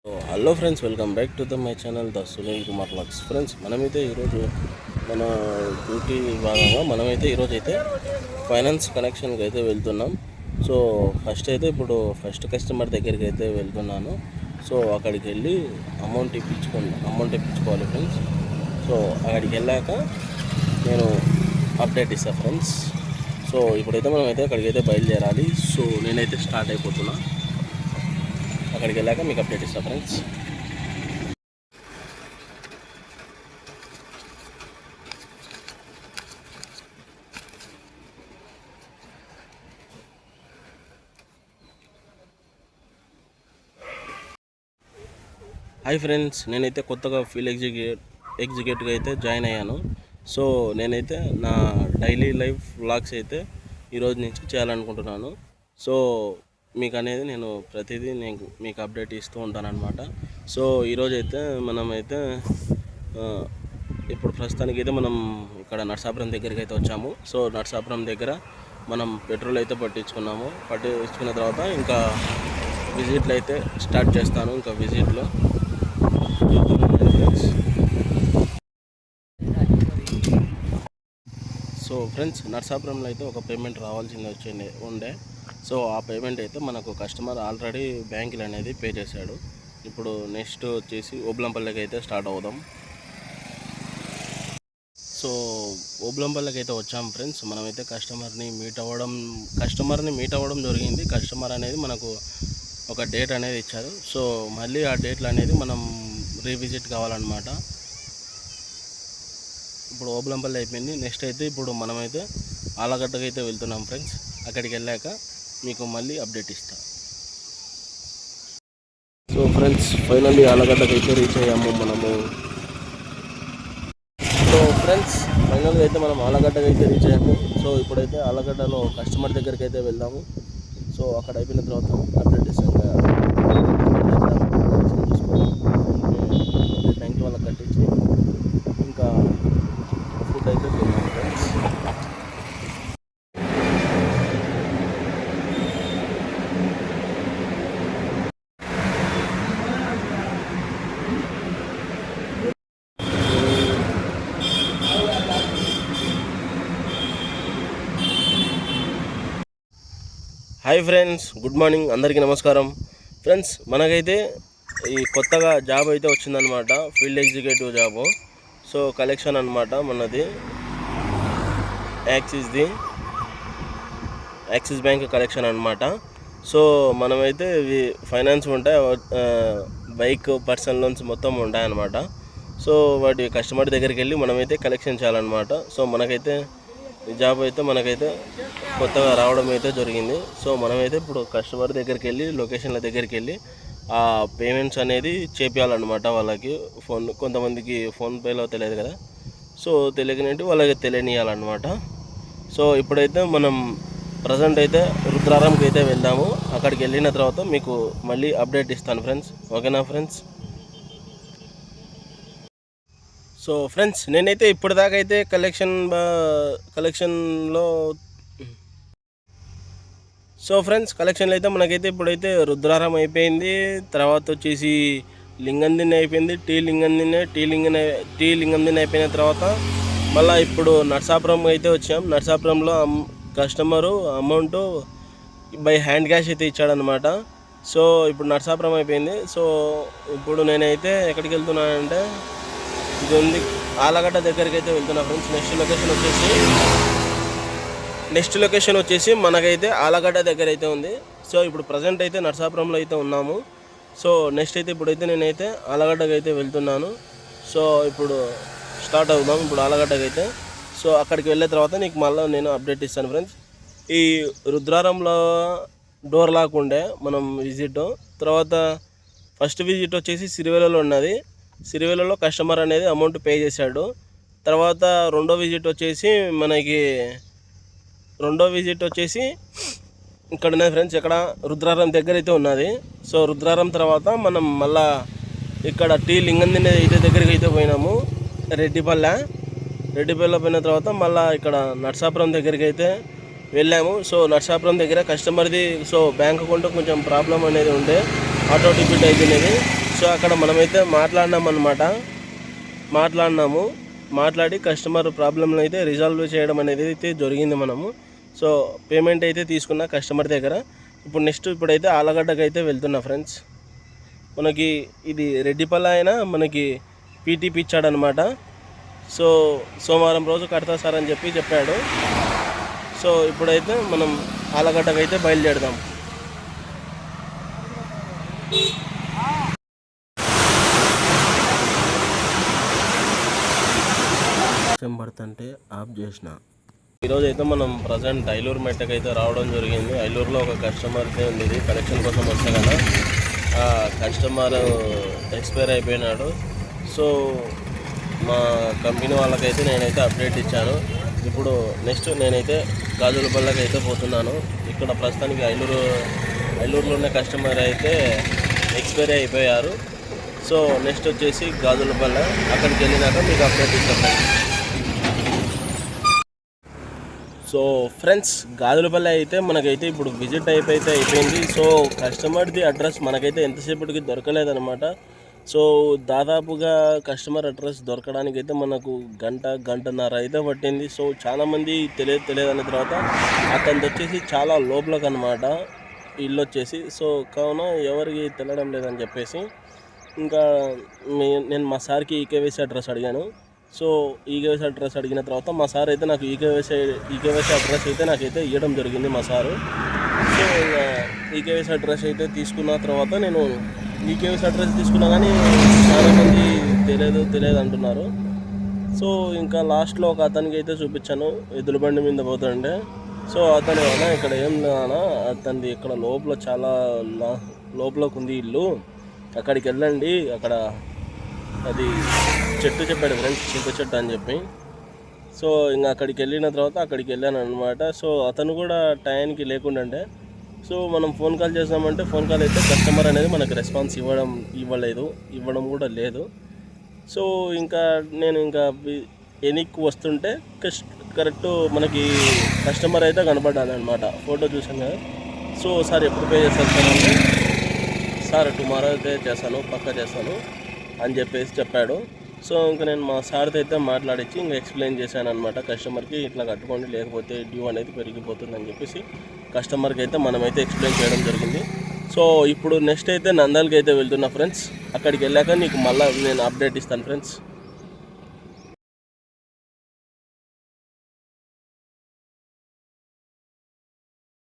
Hello friends, welcome back to my channel the Sunil Kumar vlogs. Friends, మనమైతే ఈరోజు మన duty భాగంగా మనమైతే ఈరోజు అయితే ఫైనాన్స్ కనెక్షన్కి అయితే వెళ్తున్నాం. సో ఇప్పుడు ఫస్ట్ కస్టమర్ దగ్గరికి అయితే వెళ్తున్నాను. సో అక్కడికి వెళ్ళి అమౌంట్ ఇప్పించుకోవాలి ఫ్రెండ్స్. సో అక్కడికి వెళ్ళాక నేను అప్డేట్ ఇస్తాను ఫ్రెండ్స్. సో ఇప్పుడైతే మనమైతే అక్కడికి అయితే బయలుదేరాలి. సో నేనైతే స్టార్ట్ అయిపోతున్నా. అక్కడికి వెళ్ళాక మీకు అప్డేట్ ఇస్తాను ఫ్రెండ్స్. హాయ్ ఫ్రెండ్స్, నేనైతే కొత్తగా ఫీల్డ్ ఎగ్జిక్యూటివ్గా అయితే జాయిన్ అయ్యాను. సో నేనైతే నా డైలీ లైఫ్ వ్లాగ్స్ అయితే ఈరోజు నుంచి చేయాలనుకుంటున్నాను. సో మీకు అనేది నేను ప్రతిదీ మీకు అప్డేట్ ఇస్తూ ఉంటానన్నమాట. సో ఈరోజు అయితే మనమైతే ఇప్పుడు ప్రస్తుతానికి అయితే మనం ఇక్కడ నర్సాపురం దగ్గరికి అయితే వచ్చాము. సో నర్సాపురం దగ్గర మనం పెట్రోల్ అయితే పట్టించుకున్న తర్వాత ఇంకా విజిట్లు అయితే స్టార్ట్ చేస్తాను. ఇంకా విజిట్లో సో ఫ్రెండ్స్, నర్సాపురంలో అయితే ఒక పేమెంట్ రావాల్సింది ఉండే. సో ఆ పేమెంట్ అయితే మనకు కస్టమర్ ఆల్రెడీ బ్యాంకులు అనేది పే చేశాడు. ఇప్పుడు నెక్స్ట్ వచ్చేసి ఓబులంపల్లికి అయితే స్టార్ట్ అవుదాం. సో ఓబులంపల్లికి అయితే వచ్చాం ఫ్రెండ్స్. మనమైతే కస్టమర్ని మీట్ అవ్వడం జరిగింది. కస్టమర్ అనేది మనకు ఒక డేట్ అనేది ఇచ్చారు. సో మళ్ళీ ఆ డేట్లు అనేది మనం రీవిజిట్ కావాలన్నమాట. ఇప్పుడు ఓబులంపల్లి అయిపోయింది. నెక్స్ట్ అయితే ఇప్పుడు మనమైతే ఆలగడ్డకి అయితే వెళ్తున్నాం ఫ్రెండ్స్. అక్కడికి వెళ్ళాక మీకు మళ్ళీ అప్డేట్ ఇస్తా. సో ఫ్రెండ్స్, ఫైనల్లీ ఆలగడ్డకి అయితే రీచ్ అయ్యాము మనము. సో ఫ్రెండ్స్, ఫైనల్గా అయితే మనం ఆలగడ్డకి అయితే రీచ్ అయ్యాము. సో ఇప్పుడైతే ఆలగడ్డలో కస్టమర్ దగ్గరికి అయితే వెళ్దాము. సో అక్కడ అయిపోయిన తర్వాత అప్డేట్ ఇస్తాను. బ్యాంక్ వాళ్ళకి కట్టించి ఇంకా ఫుడ్ అయితే తిన్నాము friends. Hi friends, good morning, అందరికీ నమస్కారం. ఫ్రెండ్స్, మనకైతే ఈ కొత్తగా జాబ్ అయితే వచ్చిందనమాట, field executive job. So collection అనమాట మనది, యాక్సిస్ బ్యాంక్ కలెక్షన్ అనమాట. సో మనమైతే ఫైనాన్స్ ఉంటాయి, బైక్, పర్సనల్ లోన్స్ మొత్తం ఉంటాయన్నమాట. సో వాటి కస్టమర్ దగ్గరికి వెళ్ళి మనమైతే కలెక్షన్ చేయాలన్నమాట. సో మనకైతే ఈ జాబ్ అయితే మనకైతే కొత్తగా రావడం అయితే జరిగింది. సో మనమైతే ఇప్పుడు కస్టమర్ దగ్గరికి వెళ్ళి, లొకేషన్ల దగ్గరికి వెళ్ళి ఆ పేమెంట్స్ అనేది చేపించాలన్నమాట. వాళ్ళకి కొంతమందికి ఫోన్పేలో తెలియదు కదా, సో తెలియకనేటి వాళ్ళకి తెలియనియాలన్నమాట. సో ఇప్పుడైతే మనం ప్రజెంట్ అయితే రుద్రారంకి అయితే వెళ్దాము. అక్కడికి వెళ్ళిన తర్వాత మీకు మళ్ళీ అప్డేట్ ఇస్తాను ఫ్రెండ్స్. ఓకేనా ఫ్రెండ్స్? సో ఫ్రెండ్స్, నేనైతే ఇప్పటిదాకా అయితే కలెక్షన్లో కలెక్షన్లో అయితే మనకైతే ఇప్పుడైతే రుద్రారం అయిపోయింది. తర్వాత వచ్చేసి లింగందిని అయిపోయింది. టీ లింగందిని అయిపోయిన తర్వాత మళ్ళీ ఇప్పుడు నర్సాపురం అయితే వచ్చాం. నర్సాపురంలో customer amount by hand cash అయితే ఇచ్చాడనమాట. సో ఇప్పుడు నర్సాపురం అయిపోయింది. సో ఇప్పుడు నేనైతే ఎక్కడికి వెళ్తున్నానంటే ఇది ఉంది, ఆలగడ్డ దగ్గరికి అయితే వెళ్తున్నా ఫ్రెండ్స్. నెక్స్ట్ లొకేషన్ వచ్చేసి మనకైతే ఆలగడ్డ దగ్గర అయితే ఉంది. సో ఇప్పుడు ప్రజెంట్ అయితే నర్సాపురంలో అయితే ఉన్నాము. సో నెక్స్ట్ అయితే ఇప్పుడైతే నేనైతే ఆలగడ్డకి అయితే వెళ్తున్నాను. సో ఇప్పుడు స్టార్ట్ అవుదాం ఇప్పుడు ఆలగడ్డకి అయితే. సో అక్కడికి వెళ్ళిన తర్వాత నీకు మళ్ళీ నేను అప్డేట్ ఇస్తాను ఫ్రెండ్స్. ఈ రుద్రారంలో డోర్ లాక్ ఉండే మనం విజిట్, తర్వాత ఫస్ట్ విజిట్ వచ్చేసి సిరివెల్లలో ఉన్నది. సిరివెల్లలో కస్టమర్ అనేది అమౌంట్ పే చేశాడు. తర్వాత రెండో విజిట్ వచ్చేసి ఇక్కడ ఉన్నది ఫ్రెండ్స్. ఇక్కడ రుద్రారం దగ్గర అయితే ఉన్నది. సో రుద్రారం తర్వాత మనం మళ్ళా ఇక్కడ టీ లింగందిని అయితే దగ్గరికి అయితే పోయినాము, రెడ్డిపల్లె పోయిన తర్వాత మళ్ళీ ఇక్కడ నర్సాపురం దగ్గరికి అయితే వెళ్ళాము. సో నర్సాపురం దగ్గర కస్టమర్ది బ్యాంక్ అకౌంట్ కొంచెం ప్రాబ్లం అనేది ఉండే, ఆటో డెబిట్ అయిపోయినది. సో సో అక్కడ మనమైతే మాట్లాడి కస్టమర్ ప్రాబ్లమ్ని అయితే రిజాల్వ్ చేయడం అనేది అయితే జరిగింది మనము. సో పేమెంట్ అయితే తీసుకున్న కస్టమర్ దగ్గర. ఇప్పుడైతే ఆలగడ్డకు అయితే వెళ్తున్నా ఫ్రెండ్స్. మనకి ఇది రెడ్డిపల్ల అయినా మనకి పీటీపీ ఇచ్చాడనమాట. సో సోమవారం రోజు కడతా సార్ అని చెప్పాడు. సో ఇప్పుడైతే మనం ఆలగడ్డకు అయితే బయలుదేరదాం. పడుతుంటే ఆఫ్ చేసిన. ఈరోజు అయితే మనం ప్రజెంట్ ఐలూరు మెట్టకు అయితే రావడం జరిగింది. ఐలూరులో ఒక కస్టమర్ అయితే ఉంది, కలెక్షన్ కోసం వస్తే కదా ఆ కస్టమర్ ఎక్స్పైర్ అయిపోయినాడు. సో మా కంపెనీ వాళ్ళకైతే నేనైతే అప్డేట్ ఇచ్చాను. ఇప్పుడు నెక్స్ట్ నేనైతే గాజులపల్లకి అయితే పోతున్నాను. ఇక్కడ ప్రస్తుతానికి ఐలూరులోనే కస్టమర్ అయితే ఎక్స్పైరీ అయిపోయారు. సో నెక్స్ట్ వచ్చేసి గాజులపల్ల, అక్కడికి వెళ్ళినాక మీకు అప్డేట్ ఇస్తాను. సో ఫ్రెండ్స్, గాజులపల్లి అయితే మనకైతే ఇప్పుడు విజిట్ అయిపోయింది. సో కస్టమర్ది అడ్రస్ మనకైతే ఎంతసేపటికి దొరకలేదనమాట. సో దాదాపుగా కస్టమర్ అడ్రస్ దొరకడానికి అయితే మనకు గంటన్నర అయితే పట్టింది. సో చాలామంది తెలియదు అన్న తర్వాత అతనిది వచ్చేసి చాలా లోపలకు అనమాట ఇల్లు వచ్చేసి. సో కావున ఎవరికి తెలియడం లేదని చెప్పేసి ఇంకా నేను మా సార్కి ఈకేవైసీ అడ్రస్ అడిగాను. సో ఈకేవైసీ అడ్రస్ అడిగిన తర్వాత మా సార్ అయితే నాకు ఈకేవైసీ అడ్రస్ అయితే నాకైతే ఇవ్వడం జరిగింది మా సారు. సో ఈకేవైసీ అడ్రస్ అయితే తీసుకున్న తర్వాత నేను ఈకేవైసీ అడ్రస్ తీసుకున్నా కానీ చాలామంది తెలియదు అంటున్నారు. సో ఇంకా లాస్ట్లో ఒక అతనికి అయితే చూపించాను, ఎద్దుల బండి మీద పోతుండే. సో అతను అన్నా ఇక్కడ ఏం లేదన్నా, అతనిది ఇక్కడ లోపల చాలా లోపలకు ఉంది ఇల్లు, అక్కడికి వెళ్ళండి, అక్కడ అది చెట్టు చెప్పాడు ఫ్రెండ్స్, చింత చెట్టు అని చెప్పి. సో ఇంకా అక్కడికి వెళ్ళాను అనమాట. సో అతను కూడా టైంకి లేకుండంటే, సో మనం ఫోన్ కాల్ చేసామంటే ఫోన్ కాల్ అయితే కస్టమర్ అనేది మనకు రెస్పాన్స్ ఇవ్వడం కూడా లేదు. సో నేను ఎనికి వస్తుంటే కరెక్ట్ మనకి కస్టమర్ అయితే కనపడ్డాను అనమాట. ఫోటో చూసాను కదా. సో సార్ ఎప్పుడు పే చేస్తారు సార్ అంటే, సార్ టుమారో అయితే పక్కా చేస్తాను అని చెప్పాడు. సో ఇంకా నేను మా సార్తో అయితే మాట్లాడించి ఇంకా ఎక్స్ప్లెయిన్ చేశాను అనమాట. కస్టమర్కి ఇట్లా కట్టుకోండి, లేకపోతే డ్యూ అనేది పెరిగిపోతుంది అని చెప్పేసి కస్టమర్కి అయితే మనమైతే ఎక్స్ప్లెయిన్ చేయడం జరిగింది. సో ఇప్పుడు నెక్స్ట్ అయితే నంద్యాలకి అయితే వెళ్తున్నా ఫ్రెండ్స్. అక్కడికి వెళ్ళాక నీకు మళ్ళీ నేను అప్డేట్ ఇస్తాను ఫ్రెండ్స్.